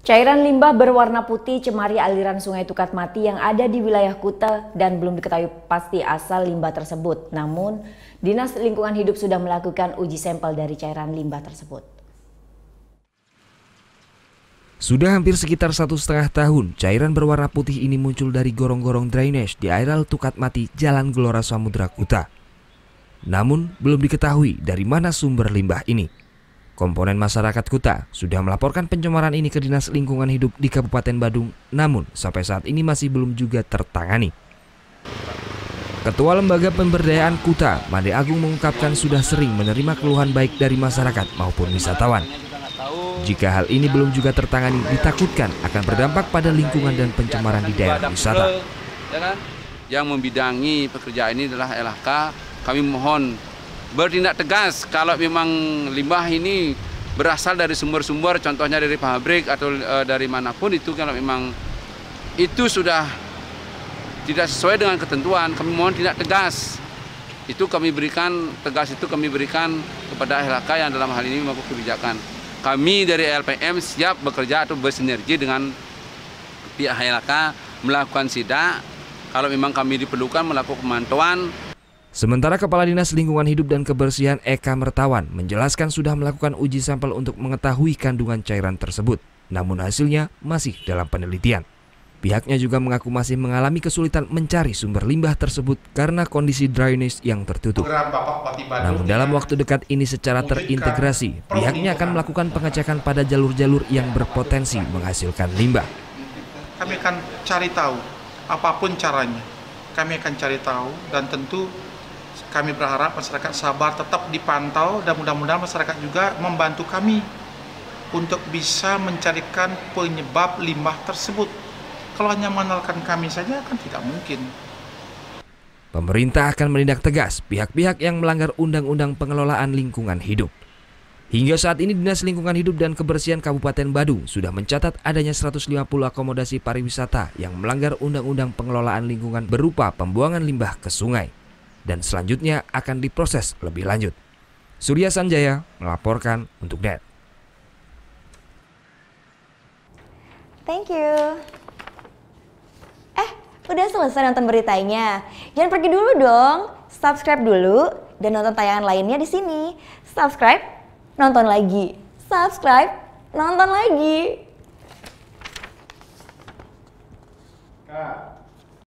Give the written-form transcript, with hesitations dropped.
Cairan limbah berwarna putih cemari aliran Sungai Tukat Mati yang ada di wilayah Kuta dan belum diketahui pasti asal limbah tersebut. Namun, Dinas Lingkungan Hidup sudah melakukan uji sampel dari cairan limbah tersebut. Sudah hampir sekitar 1,5 tahun, cairan berwarna putih ini muncul dari gorong-gorong drainase di areal Tukat Mati, Jalan Gelora Samudra Kuta. Namun, belum diketahui dari mana sumber limbah ini. Komponen masyarakat Kuta sudah melaporkan pencemaran ini ke Dinas Lingkungan Hidup di Kabupaten Badung, namun sampai saat ini masih belum juga tertangani. Ketua Lembaga Pemberdayaan Kuta, Made Agung, mengungkapkan sudah sering menerima keluhan baik dari masyarakat maupun wisatawan. Jika hal ini belum juga tertangani, ditakutkan akan berdampak pada lingkungan dan pencemaran di daerah wisata. Yang membidangi pekerjaan ini adalah LHK. Kami mohon bertindak tegas kalau memang limbah ini berasal dari sumber-sumber, contohnya dari pabrik atau dari manapun itu, kalau memang itu sudah tidak sesuai dengan ketentuan, kami mohon tindak tegas. Itu kami berikan, tegas itu kami berikan kepada LHK yang dalam hal ini membuat kebijakan. Kami dari LPM siap bekerja atau bersinergi dengan pihak LHK melakukan sidak. Kalau memang kami diperlukan melakukan pemantauan. Sementara Kepala Dinas Lingkungan Hidup dan Kebersihan Eka Mertawan menjelaskan sudah melakukan uji sampel untuk mengetahui kandungan cairan tersebut. Namun hasilnya masih dalam penelitian. Pihaknya juga mengaku masih mengalami kesulitan mencari sumber limbah tersebut karena kondisi drainase yang tertutup. Namun dalam waktu dekat ini secara terintegrasi, pihaknya akan melakukan pengecekan pada jalur-jalur yang berpotensi menghasilkan limbah. Kami akan cari tahu apapun caranya. Kami akan cari tahu dan tentu kami berharap masyarakat sabar, tetap dipantau, dan mudah-mudahan masyarakat juga membantu kami untuk bisa mencarikan penyebab limbah tersebut. Kalau hanya mengandalkan kami saja kan tidak mungkin. Pemerintah akan menindak tegas pihak-pihak yang melanggar Undang-Undang Pengelolaan Lingkungan Hidup. Hingga saat ini Dinas Lingkungan Hidup dan Kebersihan Kabupaten Badung sudah mencatat adanya 150 akomodasi pariwisata yang melanggar Undang-Undang Pengelolaan Lingkungan berupa pembuangan limbah ke sungai. Dan selanjutnya akan diproses lebih lanjut. Surya Sanjaya melaporkan untuk NET. Thank you. Udah selesai nonton beritanya? Jangan pergi dulu dong. Subscribe dulu dan nonton tayangan lainnya di sini. Subscribe, nonton lagi. Subscribe, nonton lagi. Kak.